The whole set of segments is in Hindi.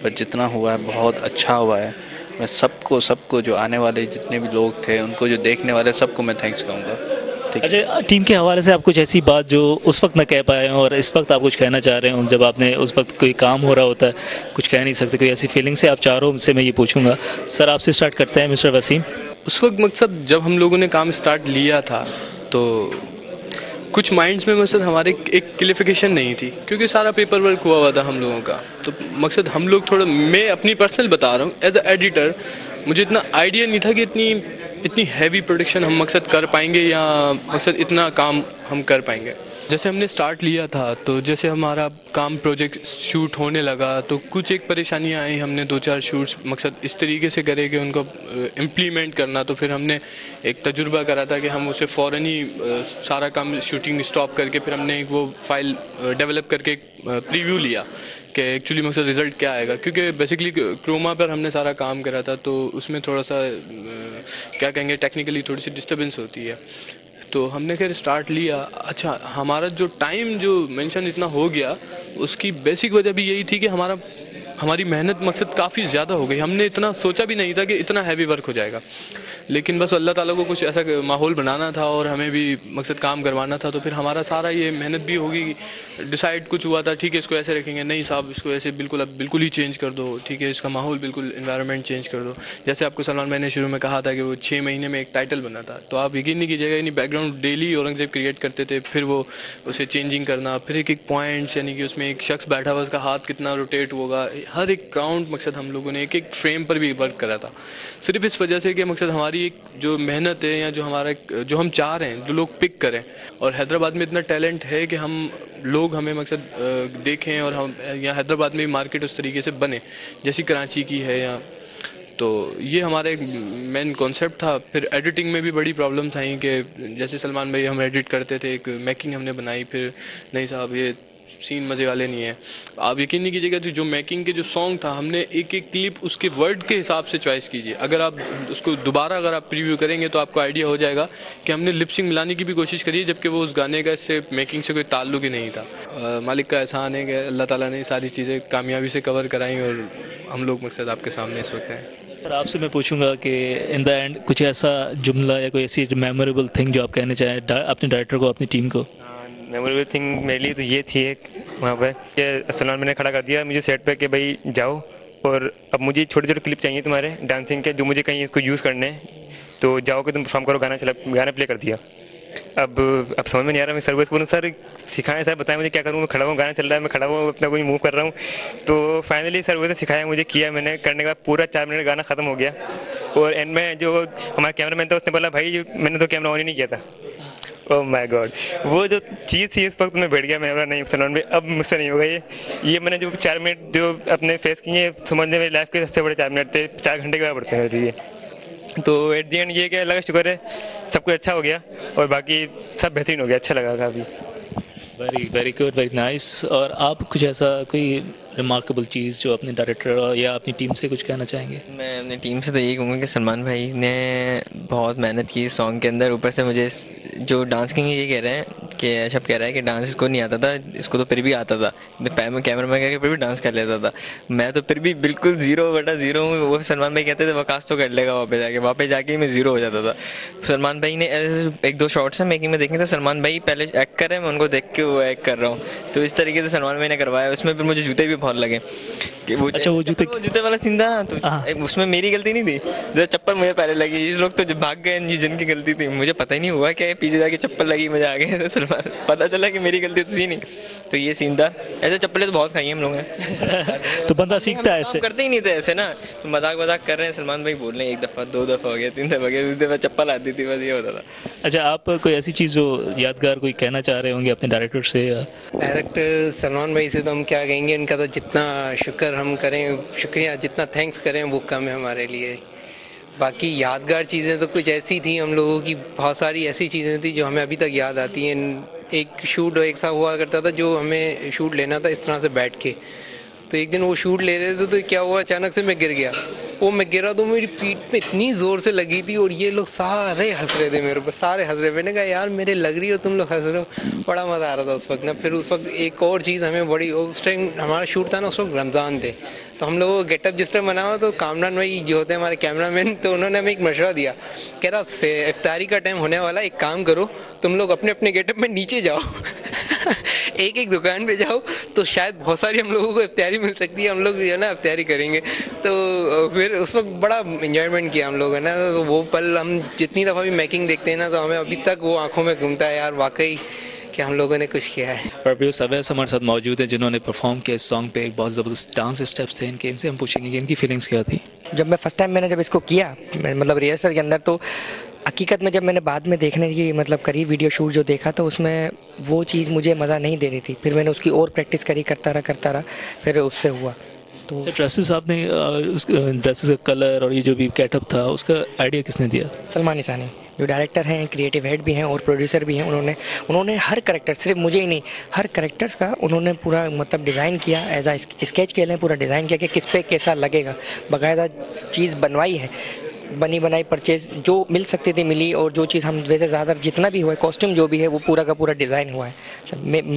पर जितना हुआ है बहुत अच्छा हुआ है। मैं सबको जो आने वाले जितने भी लोग थे, उनको जो देखने वाले सबको मैं थैंक्स कहूँगा। ठीक है। अच्छा, टीम के हवाले से आप कुछ ऐसी बात जो उस वक्त ना कह पाए हों और इस वक्त आप कुछ कहना चाह रहे हो, जब आपने उस वक्त कोई काम हो रहा होता है, कुछ कह नहीं सकते, कोई ऐसी फीलिंग से आप चारों से मैं ये पूछूंगा। सर, आपसे स्टार्ट करते हैं मिस्टर वसीम। उस वक्त मकसद जब हम लोगों ने काम स्टार्ट लिया था तो कुछ माइंड्स में मकसद हमारे एक क्लियरिफिकेशन नहीं थी, क्योंकि सारा पेपर वर्क हुआ था हम लोगों का। तो मकसद हम लोग थोड़ा, मैं अपनी पर्सनल बता रहा हूँ, एज अ एडिटर मुझे इतना आइडिया नहीं था कि इतनी इतनी हैवी प्रोडक्शन हम मकसद कर पाएंगे या मकसद इतना काम हम कर पाएंगे। जैसे हमने स्टार्ट लिया था तो जैसे हमारा काम प्रोजेक्ट शूट होने लगा तो कुछ एक परेशानियां आई। हमने 2-4 शूट्स मकसद इस तरीके से करे कि उनको इम्प्लीमेंट करना, तो फिर हमने एक तजुर्बा करा था कि हम उसे फ़ौरन ही सारा काम शूटिंग स्टॉप करके फिर हमने एक वो फाइल डेवलप करके एक प्रीव्यू लिया कि एक्चुअली मकसद रिज़ल्ट क्या आएगा, क्योंकि बेसिकली क्रोमा पर हमने सारा काम करा था तो उसमें थोड़ा सा क्या कहेंगे, टेक्निकली थोड़ी सी डिस्टर्बेंस होती है। तो हमने फिर स्टार्ट लिया। अच्छा, हमारा जो टाइम जो मेंशन इतना हो गया, उसकी बेसिक वजह भी यही थी कि हमारी मेहनत मकसद काफ़ी ज़्यादा हो गई। हमने इतना सोचा भी नहीं था कि इतना हैवी वर्क हो जाएगा, लेकिन बस अल्लाह ताला को कुछ ऐसा माहौल बनाना था और हमें भी मकसद काम करवाना था। तो फिर हमारा सारा ये मेहनत भी होगी, डिसाइड कुछ हुआ था, ठीक है इसको ऐसे रखेंगे, नहीं साहब इसको ऐसे बिल्कुल अब बिल्कुल ही चेंज कर दो, ठीक है इसका माहौल बिल्कुल इन्वायरमेंट चेंज कर दो। जैसे आपको सलमान भाई ने शुरू में कहा था कि वो 6 महीने में एक टाइटल बना था, तो आप यकीन नहीं कीजिएगा, यानी बैकग्राउंड डेली औरंगजेब क्रिएट करते थे, फिर वो उसे चेंजिंग करना, फिर एक एक पॉइंट्स, यानी कि उसमें एक शख्स बैठा हुआ उसका हाथ कितना रोटेट होगा, हर एक काउंट मकसद हम लोगों ने एक एक फ्रेम पर भी वर्क करा था। सिर्फ इस वजह से कि मकसद हमारी एक जो मेहनत है या जो हमारा जो हम चाह रहे हैं जो लोग पिक करें, और हैदराबाद में इतना टैलेंट है कि हम लोग हमें मकसद देखें और हम यहाँ हैदराबाद में भी मार्केट उस तरीके से बने जैसी कराची की है या। तो ये हमारा एक मेन कॉन्सेप्ट था। फिर एडिटिंग में भी बड़ी प्रॉब्लम था कि जैसे सलमान भाई हम एडिट करते थे, एक मेकिंग हमने बनाई, फिर नहीं साहब ये सीन मज़े वाले नहीं है। आप यकीन नहीं कीजिएगा, जो मेकिंग के जो सॉन्ग था हमने एक एक क्लिप उसके वर्ड के हिसाब से चॉइस कीजिए। अगर आप उसको दोबारा अगर आप प्रीव्यू करेंगे तो आपको आइडिया हो जाएगा कि हमने लिपसिंग मिलाने की भी कोशिश करी है, जबकि वो उस गाने का इससे मेकिंग से कोई ताल्लुक ही नहीं था। मालिक का एहसान है कि अल्लाह ताला ने सारी चीज़ें कामयाबी से कवर कराई और हम लोग मकसद आपके सामने इस वक्त हैं। पर आपसे मैं पूछूंगा कि इन द एंड कुछ ऐसा जुमला या कोई ऐसी मेमोरेबल थिंग जो आप कहना चाहें अपने डायरेक्टर को, अपनी टीम को। मेमोरेबल थिंग मेरे लिए तो ये थी एक वहाँ पे कि सलमान मैंने खड़ा कर दिया मुझे सेट पे कि भाई जाओ, और अब मुझे छोटे छोटे क्लिप चाहिए तुम्हारे डांसिंग के, जो मुझे कहीं इसको यूज़ करने हैं, तो जाओ कि तुम परफॉर्म करो, गाना प्ले कर दिया। अब समझ में नहीं आ रहा, मैं सर बोलूँ सर सिखाएं, सर बताएं मुझे क्या करूँ, मैं खड़ा हूँ, गाना चल रहा है, मैं खड़ा हूँ, अपना कोई मूव कर रहा हूँ। तो फाइनली सर ने सिखाया मुझे, किया मैंने, करने के बाद पूरा 4 मिनट गाना ख़त्म हो गया। और एंड में जो हमारा कैमरा मैन था उसने बोला भाई मैंने तो कैमरा ऑन ही नहीं किया था। ओह माय गॉड, वो जो चीज़ थी इस वक्त मैं बैठ गया, मैं बोला नहीं सलमान भाई अब मुझसे नहीं होगा ये मैंने जो 4 मिनट जो अपने फेस किए समझने मेरी लाइफ के सबसे बड़े 4 मिनट थे, 4 घंटे के बाद पड़ते हैं मेरे लिए। तो एट दी एंड ये क्या, अल्लाह का शुक्र है सब कुछ अच्छा हो गया और बाकी सब बेहतरीन हो गया, अच्छा लगा काफ़ी। Very very good, very nice. और आप कुछ ऐसा कोई रिमार्केबल चीज़ जो अपने डायरेक्टर या अपनी टीम से कुछ कहना चाहेंगे? मैं अपनी टीम से तो यही कहूँगा कि सलमान भाई ने बहुत मेहनत की इस सॉन्ग के अंदर। ऊपर से मुझे जो डांस किंग ये कह रहे हैं कि अशब कह रहा है कि डांस इसको नहीं आता था, इसको तो फिर भी आता था, कैमरा मैन कह के फिर भी डांस कर लेता था। मैं तो फिर भी बिल्कुल 0/0 हूँ। वो सलमान भाई कहते थे वकास तो कर लेगा, वापस जाके मैं 0 हो जाता था। सलमान भाई ने ऐसे 1-2 शॉट्स हैं मेकिंग में देखे थे, सलमान भाई पहले एक्ट कर रहे हैं, मैं उनको देख के वो एक्ट कर रहा हूँ, तो इस तरीके से सलमान भाई ने करवाया। उसमें फिर मुझे जूते भी बहुत लगे कि वो अच्छा, वो जूते वाला सीन था, तो उसमें मेरी गलती नहीं थी, जब चप्पल मुझे पहले लगी, ये लोग तो भाग गए जिनकी गलती थी, मुझे पता ही नहीं हुआ कि पीछे जाके चप्पल लगी, मुझे आ गए सलमान, पता चला कि मेरी गलती तो थी नहीं। तो ये सीन था। ऐसे चप्पलें तो बहुत खाई हैं हम लोग ने तो बंदा सीखता है ऐसे, करते ही नहीं थे ऐसे ना, तो मजाक कर रहे हैं, सलमान भाई बोल रहे हैं 1 दफ़ा 2 दफ़ा हो गया 3 दफ़ा हो गया, उस दफ़ा चप्पल आती थी, बस ये होता था। अच्छा, आप कोई ऐसी चीज़ जो यादगार कोई कहना चाह रहे होंगे अपने डायरेक्टर से? या डायरेक्टर सलमान भाई से तो हम क्या कहेंगे, इनका तो जितना शुक्र हम करें, शुक्रिया जितना थैंक्स करें वो कम है हमारे लिए। बाकी यादगार चीज़ें तो कुछ ऐसी थी हम लोगों की, बहुत सारी ऐसी चीज़ें थी जो हमें अभी तक याद आती हैं। एक शूट एक सा हुआ करता था जो हमें शूट लेना था इस तरह से बैठ के, तो एक दिन वो शूट ले रहे थे तो क्या हुआ, अचानक से मैं गिर गया। वो मैं गिरा तो मेरी पीठ पे इतनी ज़ोर से लगी थी और ये लोग सारे हंस रहे थे मेरे ऊपर, सारे हंस रहे। मैंने कहा यार मेरे लग रही हो, तुम लोग हंस रहे हो। बड़ा मज़ा आ रहा था उस वक्त ना। फिर उस वक्त एक और चीज़ हमें बड़ी, उस टाइम हमारा शूट था ना, उस वक्त रमज़ान थे, तो हम लोगों को गेटअप जिस टाइम बना हुआ, तो कामरान भाई जो होते हैं हमारे कैमरामैन, तो उन्होंने हमें एक मशवरा दिया, कह रहा इफ्तारी का टाइम होने वाला, एक काम करो तुम लोग अपने अपने गेटअप में नीचे जाओ एक एक दुकान पे जाओ, तो शायद बहुत सारी हम लोगों को इफ्तारी मिल सकती है, हम लोग जो है ना इफ्तारी करेंगे। तो फिर उस वक्त बड़ा इन्जॉयमेंट किया हम लोगों ने। तो वो पल हम जितनी दफ़ा भी मेकिंग देखते हैं ना, तो हमें अभी तक वो आंखों में घूमता है यार, वाकई कि हम लोगों ने कुछ किया है। परव्यूज अवैस हमारे साथ मौजूद हैं जिन्होंने परफॉर्म किया इस सॉन्ग पे। एक बहुत ज़बरदस्त डांस स्टेप्स थे इनके, इनसे हम पूछेंगे कि इनकी फीलिंग्स क्या थी। जब मैं फर्स्ट टाइम जब इसको किया, मतलब रिहर्सल के अंदर, तो हकीकत में जब मैंने बाद में देखने की मतलब करी वीडियो शूट जो देखा, तो उसमें वो चीज़ मुझे मज़ा नहीं दे रही थी। फिर मैंने उसकी और प्रैक्टिस करी, करता रहा, फिर उससे हुआ। तो ड्रेसेस आपने उस ड्रेसेस का कलर और ये जो भी गेटअप था, उसका आइडिया किसने दिया? सलमान इसानी जो डायरेक्टर हैं, क्रिएटिव हेड भी हैं और प्रोड्यूसर भी हैं, उन्होंने हर करेक्टर, सिर्फ मुझे ही नहीं, हर करेक्टर्स का उन्होंने पूरा मतलब डिज़ाइन किया, एज आ स्केच के लिए पूरा डिज़ाइन किया कि किस पे कैसा लगेगा। बाकायदा चीज़ बनवाई है, बनी बनाई परचेज जो मिल सकती थी मिली, और जो चीज़ हम वैसे ज़्यादा जितना भी हुआ है, कॉस्ट्यूम जो भी है वो पूरा का पूरा डिज़ाइन हुआ है।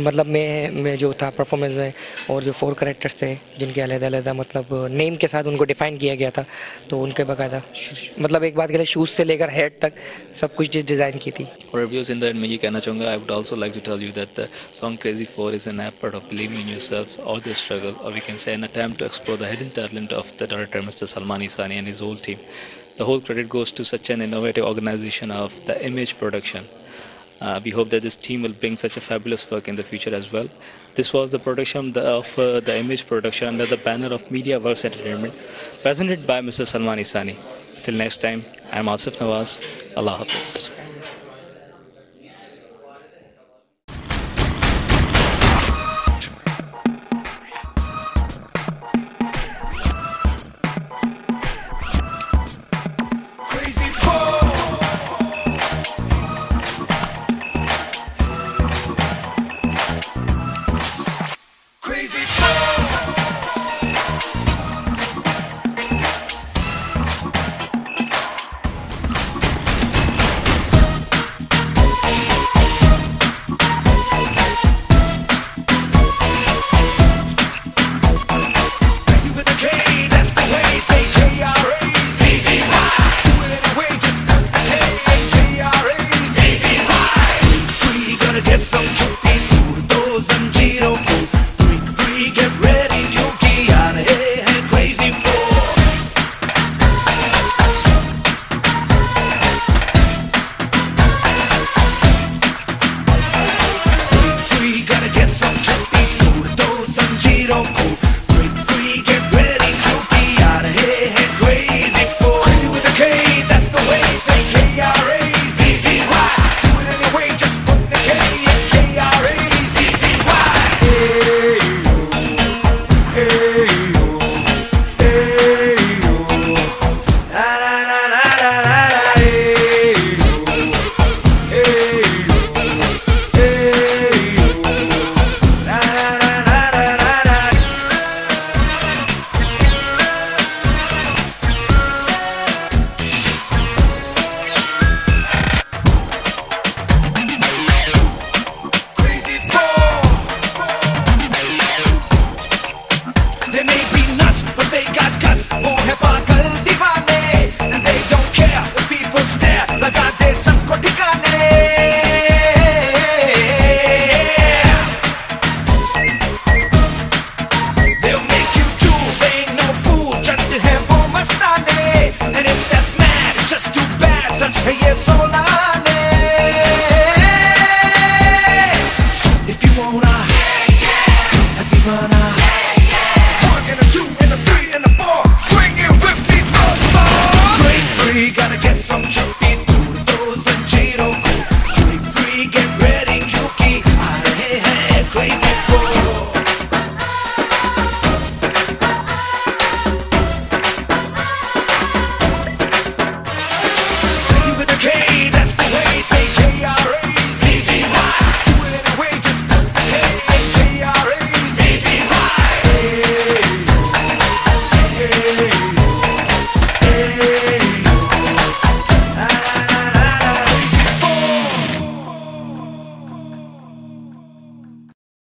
मतलब मैं जो था परफॉर्मेंस में, और जो 4 कैरेक्टर्स थे जिनके अलग-अलग मतलब नेम के साथ उनको डिफ़ाइन किया गया था, तो उनके बाकायदा मतलब एक बात के लिए शूज़ से लेकर हेड तक सब कुछ डिज़ाइन की थी। और रिव्यूज़ इन द एंड में ये कहना चाहूँगा, I would also like to tell you that the song crazy 4 is an effort of believing in yourself और द स्ट्रगल, और we can say an attempt to explore the hidden talent of the director mister Salman Isani and his whole team. The whole credit goes to such an innovative organization of the Image Production. We hope that this team will bring such a fabulous work in the future as well. This was the production of the Image Production under the banner of MediaWorks Entertainment, presented by Mr. Salman Isani. Till next time, I am Asif Nawaz. Allah Hafiz.